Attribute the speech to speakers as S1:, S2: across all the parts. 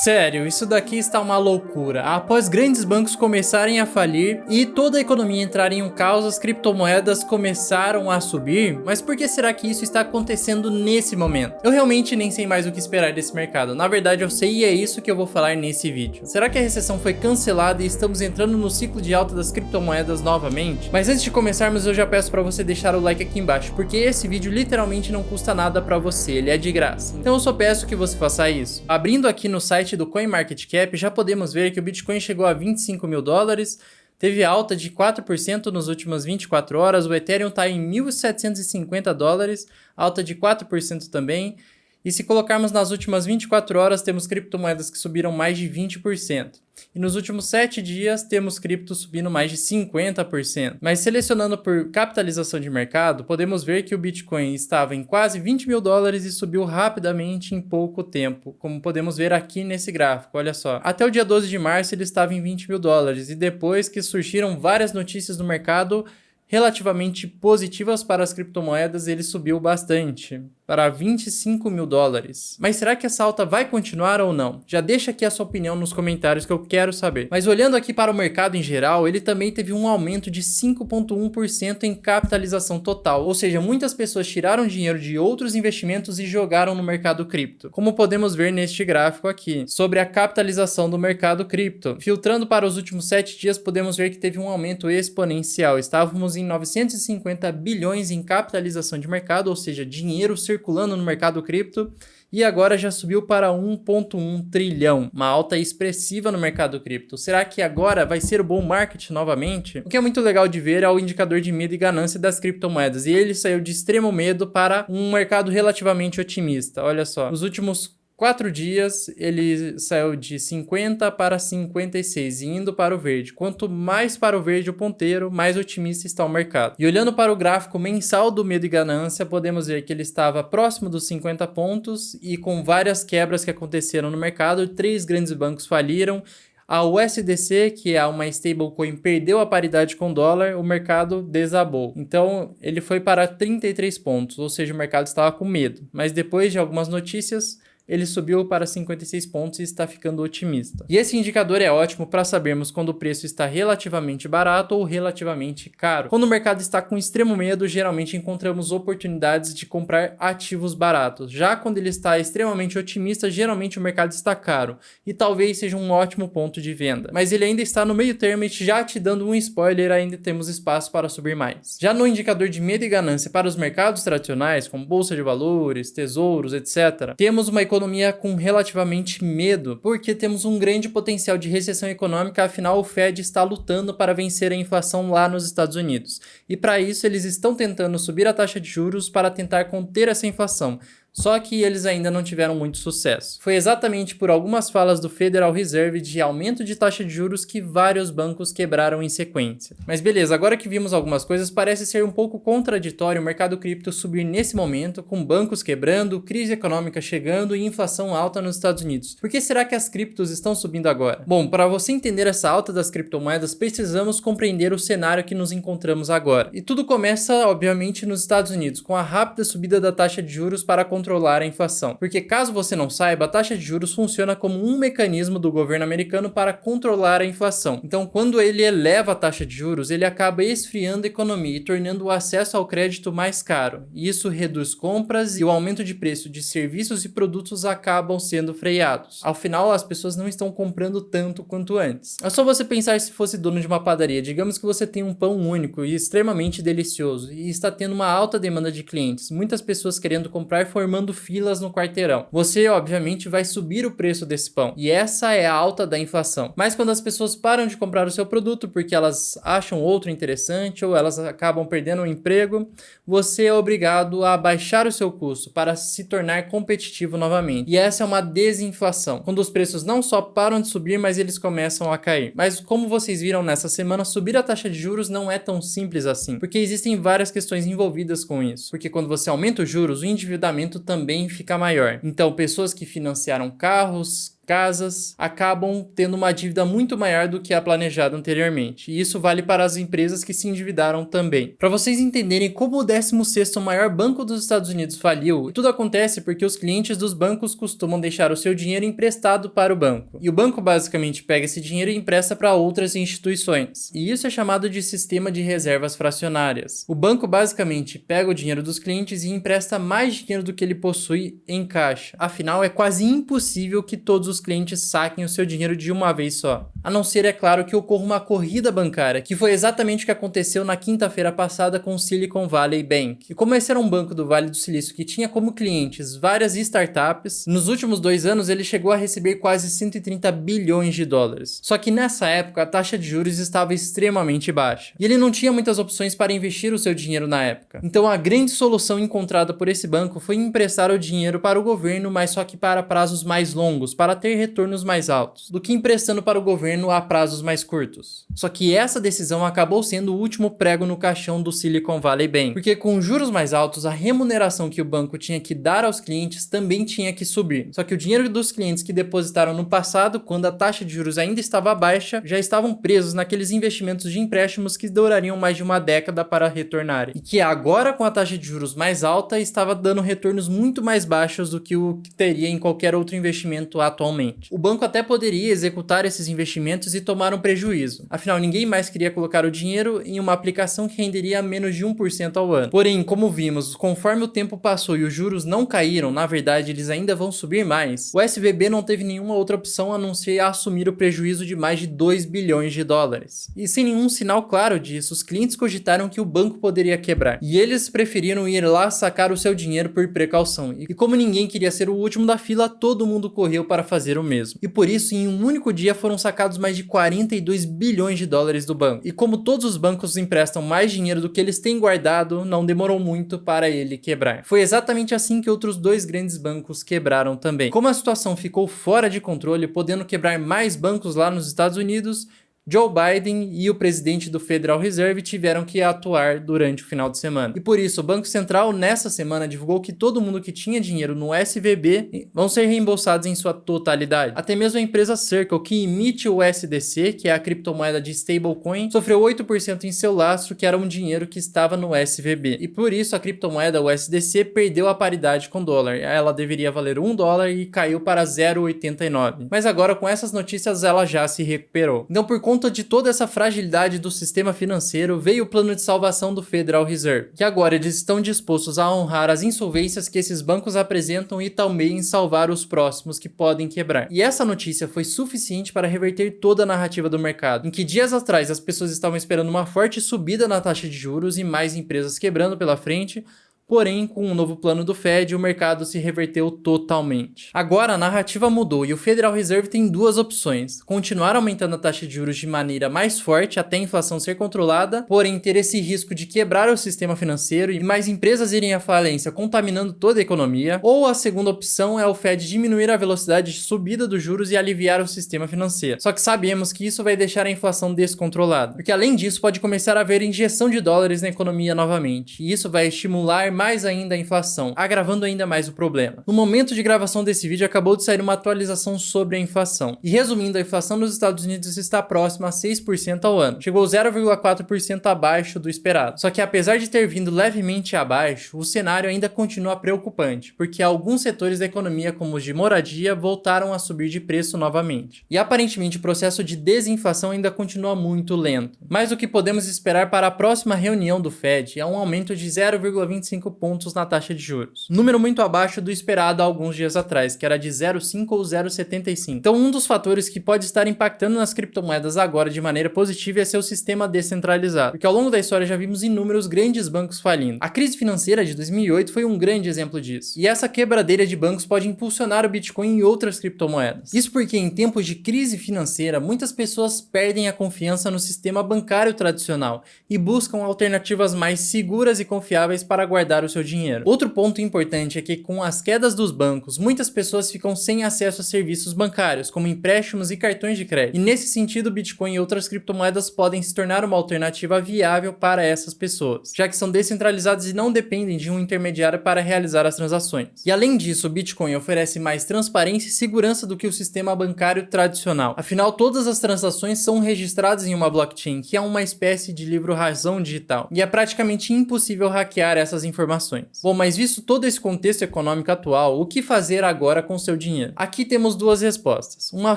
S1: Sério, isso daqui está uma loucura. Após grandes bancos começarem a falir e toda a economia entrar em um caos, as criptomoedas começaram a subir. Mas por que será que isso está acontecendo nesse momento? Eu realmente nem sei mais o que esperar desse mercado. Na verdade, eu sei e é isso que eu vou falar nesse vídeo. Será que a recessão foi cancelada e estamos entrando no ciclo de alta das criptomoedas novamente? Mas antes de começarmos, eu já peço para você deixar o like aqui embaixo, porque esse vídeo literalmente não custa nada para você, ele é de graça. Então eu só peço que você faça isso. Abrindo aqui no site do CoinMarketCap, já podemos ver que o Bitcoin chegou a 25 mil dólares, teve alta de 4% nas últimas 24 horas, o Ethereum está em 1.750 dólares, alta de 4% também. E se colocarmos nas últimas 24 horas, temos criptomoedas que subiram mais de 20%. E nos últimos 7 dias, temos criptos subindo mais de 50%. Mas selecionando por capitalização de mercado, podemos ver que o Bitcoin estava em quase 20 mil dólares e subiu rapidamente em pouco tempo, como podemos ver aqui nesse gráfico, olha só. Até o dia 12 de março ele estava em 20 mil dólares e depois que surgiram várias notícias no mercado relativamente positivas para as criptomoedas, ele subiu bastante, para 25 mil dólares. Mas será que essa alta vai continuar ou não? Já deixa aqui a sua opinião nos comentários que eu quero saber. Mas olhando aqui para o mercado em geral, ele também teve um aumento de 5,1% em capitalização total, ou seja, muitas pessoas tiraram dinheiro de outros investimentos e jogaram no mercado cripto, como podemos ver neste gráfico aqui, sobre a capitalização do mercado cripto. Filtrando para os últimos 7 dias, podemos ver que teve um aumento exponencial. Estávamos em 950 bilhões em capitalização de mercado, ou seja, dinheiro circulando no mercado cripto, e agora já subiu para 1,1 trilhão, uma alta expressiva no mercado cripto. Será que agora vai ser o bull market novamente? O que é muito legal de ver é o indicador de medo e ganância das criptomoedas, e ele saiu de extremo medo para um mercado relativamente otimista. Olha só, nos últimos 4 dias ele saiu de 50 para 56 e indo para o verde. Quanto mais para o verde o ponteiro, mais otimista está o mercado. E olhando para o gráfico mensal do medo e ganância, podemos ver que ele estava próximo dos 50 pontos e com várias quebras que aconteceram no mercado, 3 grandes bancos faliram. A USDC, que é uma stablecoin, perdeu a paridade com o dólar, o mercado desabou. Então ele foi para 33 pontos, ou seja, o mercado estava com medo. Mas depois de algumas notícias, ele subiu para 56 pontos e está ficando otimista. E esse indicador é ótimo para sabermos quando o preço está relativamente barato ou relativamente caro. Quando o mercado está com extremo medo, geralmente encontramos oportunidades de comprar ativos baratos. Já quando ele está extremamente otimista, geralmente o mercado está caro e talvez seja um ótimo ponto de venda. Mas ele ainda está no meio termo e já te dando um spoiler, ainda temos espaço para subir mais. Já no indicador de medo e ganância para os mercados tradicionais, como bolsa de valores, tesouros, etc., temos uma economia com relativamente medo, porque temos um grande potencial de recessão econômica, afinal o Fed está lutando para vencer a inflação lá nos Estados Unidos. E para isso eles estão tentando subir a taxa de juros para tentar conter essa inflação. Só que eles ainda não tiveram muito sucesso. Foi exatamente por algumas falas do Federal Reserve de aumento de taxa de juros que vários bancos quebraram em sequência. Mas beleza, agora que vimos algumas coisas, parece ser um pouco contraditório o mercado cripto subir nesse momento, com bancos quebrando, crise econômica chegando e inflação alta nos Estados Unidos. Por que será que as criptos estão subindo agora? Bom, para você entender essa alta das criptomoedas, precisamos compreender o cenário que nos encontramos agora. E tudo começa, obviamente, nos Estados Unidos, com a rápida subida da taxa de juros para controlar a inflação. Porque caso você não saiba, a taxa de juros funciona como um mecanismo do governo americano para controlar a inflação. Então, quando ele eleva a taxa de juros, ele acaba esfriando a economia e tornando o acesso ao crédito mais caro. E isso reduz compras e o aumento de preço de serviços e produtos acabam sendo freados. Ao final, as pessoas não estão comprando tanto quanto antes. É só você pensar se fosse dono de uma padaria. Digamos que você tem um pão único e extremamente delicioso e está tendo uma alta demanda de clientes. Muitas pessoas querendo comprar, formando filas no quarteirão. Você, obviamente, vai subir o preço desse pão. E essa é a alta da inflação. Mas quando as pessoas param de comprar o seu produto porque elas acham outro interessante ou elas acabam perdendo o emprego, você é obrigado a baixar o seu custo para se tornar competitivo novamente. E essa é uma desinflação, quando os preços não só param de subir, mas eles começam a cair. Mas como vocês viram nessa semana, subir a taxa de juros não é tão simples assim, porque existem várias questões envolvidas com isso. Porque quando você aumenta os juros, o endividamento também fica maior. Então, pessoas que financiaram carros, casas, acabam tendo uma dívida muito maior do que a planejada anteriormente. E isso vale para as empresas que se endividaram também. Para vocês entenderem como o 16º maior banco dos Estados Unidos faliu, tudo acontece porque os clientes dos bancos costumam deixar o seu dinheiro emprestado para o banco. E o banco basicamente pega esse dinheiro e empresta para outras instituições. E isso é chamado de sistema de reservas fracionárias. O banco basicamente pega o dinheiro dos clientes e empresta mais dinheiro do que ele possui em caixa. Afinal, é quase impossível que todos os clientes saquem o seu dinheiro de uma vez só. A não ser, é claro, que ocorra uma corrida bancária, que foi exatamente o que aconteceu na quinta-feira passada com o Silicon Valley Bank. E como esse era um banco do Vale do Silício que tinha como clientes várias startups, nos últimos 2 anos ele chegou a receber quase 130 bilhões de dólares. Só que nessa época a taxa de juros estava extremamente baixa. E ele não tinha muitas opções para investir o seu dinheiro na época. Então a grande solução encontrada por esse banco foi emprestar o dinheiro para o governo, mas só que para prazos mais longos, para ter retornos mais altos, do que emprestando para o governo a prazos mais curtos. Só que essa decisão acabou sendo o último prego no caixão do Silicon Valley Bank, porque com juros mais altos, a remuneração que o banco tinha que dar aos clientes também tinha que subir. Só que o dinheiro dos clientes que depositaram no passado, quando a taxa de juros ainda estava baixa, já estavam presos naqueles investimentos de empréstimos que durariam mais de uma década para retornarem. E que agora, com a taxa de juros mais alta, estava dando retornos muito mais baixos do que o que teria em qualquer outro investimento atualmente. O banco até poderia executar esses investimentos e tomar um prejuízo. Afinal, ninguém mais queria colocar o dinheiro em uma aplicação que renderia menos de 1% ao ano. Porém, como vimos, conforme o tempo passou e os juros não caíram, na verdade eles ainda vão subir mais, o SVB não teve nenhuma outra opção a não ser assumir o prejuízo de mais de 2 bilhões de dólares. E sem nenhum sinal claro disso, os clientes cogitaram que o banco poderia quebrar. E eles preferiram ir lá sacar o seu dinheiro por precaução. E como ninguém queria ser o último da fila, todo mundo correu para fazer o mesmo. E por isso, em um único dia foram sacados mais de 42 bilhões de dólares do banco. E como todos os bancos emprestam mais dinheiro do que eles têm guardado, não demorou muito para ele quebrar. Foi exatamente assim que outros 2 grandes bancos quebraram também. Como a situação ficou fora de controle, podendo quebrar mais bancos lá nos Estados Unidos, Joe Biden e o presidente do Federal Reserve tiveram que atuar durante o final de semana. E por isso, o Banco Central nessa semana divulgou que todo mundo que tinha dinheiro no SVB vão ser reembolsados em sua totalidade. Até mesmo a empresa Circle, que emite o USDC, que é a criptomoeda de stablecoin, sofreu 8% em seu lastro, que era um dinheiro que estava no SVB. E por isso a criptomoeda USDC perdeu a paridade com o dólar. Ela deveria valer $1 e caiu para 0,89. Mas agora com essas notícias ela já se recuperou. Então por conta de toda essa fragilidade do sistema financeiro, veio o plano de salvação do Federal Reserve, que agora eles estão dispostos a honrar as insolvências que esses bancos apresentam e também salvar os próximos que podem quebrar. E essa notícia foi suficiente para reverter toda a narrativa do mercado, em que dias atrás as pessoas estavam esperando uma forte subida na taxa de juros e mais empresas quebrando pela frente. Porém, com o novo plano do Fed, o mercado se reverteu totalmente. Agora, a narrativa mudou e o Federal Reserve tem 2 opções. Continuar aumentando a taxa de juros de maneira mais forte até a inflação ser controlada, porém ter esse risco de quebrar o sistema financeiro e mais empresas irem à falência, contaminando toda a economia. Ou a segunda opção é o Fed diminuir a velocidade de subida dos juros e aliviar o sistema financeiro. Só que sabemos que isso vai deixar a inflação descontrolada, porque além disso pode começar a haver injeção de dólares na economia novamente, e isso vai estimular mais ainda a inflação, agravando ainda mais o problema. No momento de gravação desse vídeo, acabou de sair uma atualização sobre a inflação. E resumindo, a inflação nos Estados Unidos está próxima a 6% ao ano. Chegou 0,4% abaixo do esperado. Só que apesar de ter vindo levemente abaixo, o cenário ainda continua preocupante, porque alguns setores da economia, como os de moradia, voltaram a subir de preço novamente. E aparentemente o processo de desinflação ainda continua muito lento. Mas o que podemos esperar para a próxima reunião do Fed é um aumento de 0,25 pontos na taxa de juros. Número muito abaixo do esperado há alguns dias atrás, que era de 0,5 ou 0,75. Então um dos fatores que pode estar impactando nas criptomoedas agora de maneira positiva é seu sistema descentralizado, porque ao longo da história já vimos inúmeros grandes bancos falindo. A crise financeira de 2008 foi um grande exemplo disso. E essa quebradeira de bancos pode impulsionar o Bitcoin e outras criptomoedas. Isso porque em tempos de crise financeira, muitas pessoas perdem a confiança no sistema bancário tradicional e buscam alternativas mais seguras e confiáveis para guardar utilizar o seu dinheiro. Outro ponto importante é que com as quedas dos bancos, muitas pessoas ficam sem acesso a serviços bancários, como empréstimos e cartões de crédito. E nesse sentido, o Bitcoin e outras criptomoedas podem se tornar uma alternativa viável para essas pessoas, já que são descentralizadas e não dependem de um intermediário para realizar as transações. E além disso, o Bitcoin oferece mais transparência e segurança do que o sistema bancário tradicional. Afinal, todas as transações são registradas em uma blockchain, que é uma espécie de livro-razão digital, e é praticamente impossível hackear essas informações. Bom, mas visto todo esse contexto econômico atual, o que fazer agora com seu dinheiro? Aqui temos duas respostas, uma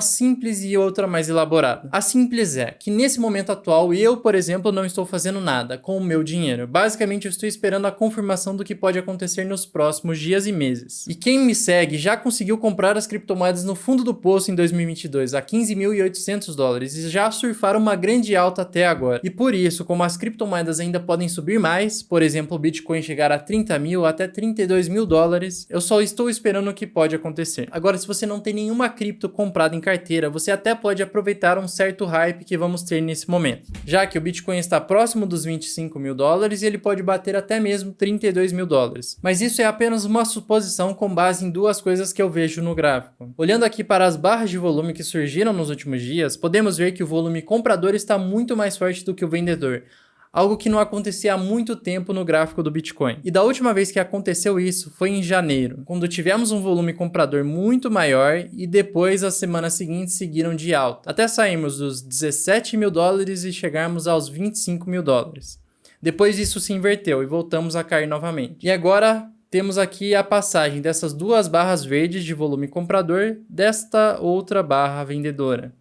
S1: simples e outra mais elaborada. A simples é que nesse momento atual, eu, por exemplo, não estou fazendo nada com o meu dinheiro. Basicamente, eu estou esperando a confirmação do que pode acontecer nos próximos dias e meses. E quem me segue já conseguiu comprar as criptomoedas no fundo do poço em 2022 a $15.800 e já surfaram uma grande alta até agora. E por isso, como as criptomoedas ainda podem subir mais, por exemplo, o Bitcoin chegar a 30 mil até 32 mil dólares, eu só estou esperando o que pode acontecer. Agora, se você não tem nenhuma cripto comprada em carteira, você até pode aproveitar um certo hype que vamos ter nesse momento, já que o Bitcoin está próximo dos 25 mil dólares e ele pode bater até mesmo 32 mil dólares. Mas isso é apenas uma suposição com base em duas coisas que eu vejo no gráfico. Olhando aqui para as barras de volume que surgiram nos últimos dias, podemos ver que o volume comprador está muito mais forte do que o vendedor, algo que não acontecia há muito tempo no gráfico do Bitcoin. E da última vez que aconteceu isso foi em janeiro, quando tivemos um volume comprador muito maior e depois as semanas seguintes seguiram de alta, até sairmos dos 17 mil dólares e chegarmos aos 25 mil dólares. Depois isso se inverteu e voltamos a cair novamente. E agora temos aqui a passagem dessas duas barras verdes de volume comprador desta outra barra vendedora.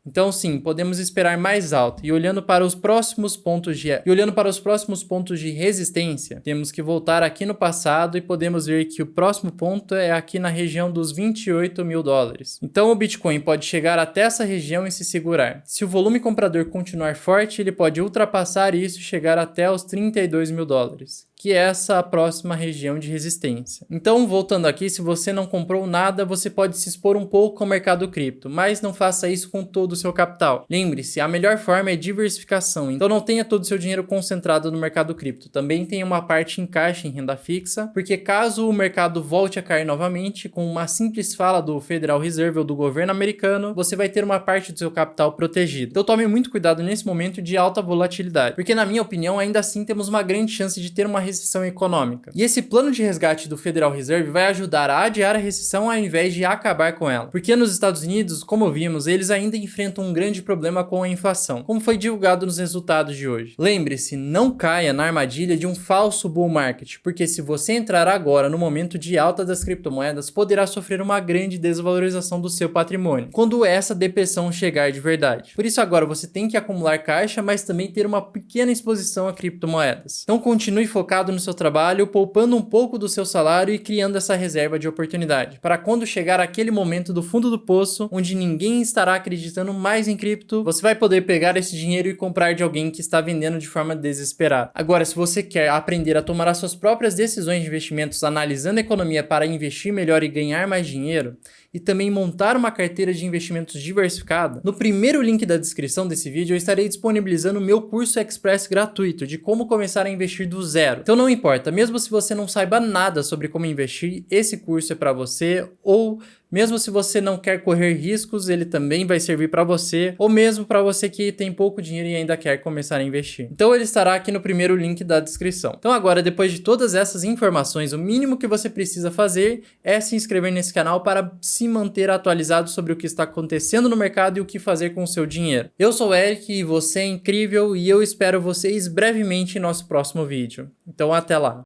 S1: Então sim, podemos esperar mais alta. E olhando para os próximos pontos de resistência, temos que voltar aqui no passado e podemos ver que o próximo ponto é aqui na região dos 28 mil dólares. Então o Bitcoin pode chegar até essa região e se segurar. Se o volume comprador continuar forte, ele pode ultrapassar isso e chegar até os 32 mil dólares. Que é essa próxima região de resistência. Então, voltando aqui, se você não comprou nada, você pode se expor um pouco ao mercado cripto, mas não faça isso com todo o seu capital. Lembre-se, a melhor forma é diversificação, então não tenha todo o seu dinheiro concentrado no mercado cripto. Também tenha uma parte em caixa em renda fixa, porque caso o mercado volte a cair novamente, com uma simples fala do Federal Reserve ou do governo americano, você vai ter uma parte do seu capital protegida. Então tome muito cuidado nesse momento de alta volatilidade, porque na minha opinião, ainda assim temos uma grande chance de ter uma recessão econômica. E esse plano de resgate do Federal Reserve vai ajudar a adiar a recessão ao invés de acabar com ela. Porque nos Estados Unidos, como vimos, eles ainda enfrentam um grande problema com a inflação, como foi divulgado nos resultados de hoje. Lembre-se, não caia na armadilha de um falso bull market, porque se você entrar agora no momento de alta das criptomoedas, poderá sofrer uma grande desvalorização do seu patrimônio, quando essa depressão chegar de verdade. Por isso agora você tem que acumular caixa, mas também ter uma pequena exposição a criptomoedas. Então continue focado no seu trabalho, poupando um pouco do seu salário e criando essa reserva de oportunidade, para quando chegar aquele momento do fundo do poço, onde ninguém estará acreditando mais em cripto, você vai poder pegar esse dinheiro e comprar de alguém que está vendendo de forma desesperada. Agora, se você quer aprender a tomar as suas próprias decisões de investimentos analisando a economia para investir melhor e ganhar mais dinheiro, e também montar uma carteira de investimentos diversificada, no primeiro link da descrição desse vídeo eu estarei disponibilizando o meu curso express gratuito de como começar a investir do zero. Então não importa, mesmo se você não saiba nada sobre como investir, esse curso é para você, ou mesmo se você não quer correr riscos, ele também vai servir para você, ou mesmo para você que tem pouco dinheiro e ainda quer começar a investir. Então ele estará aqui no primeiro link da descrição. Então agora, depois de todas essas informações, o mínimo que você precisa fazer é se inscrever nesse canal para se manter atualizado sobre o que está acontecendo no mercado e o que fazer com o seu dinheiro. Eu sou o Eric e você é incrível e eu espero vocês brevemente em nosso próximo vídeo. Então até lá!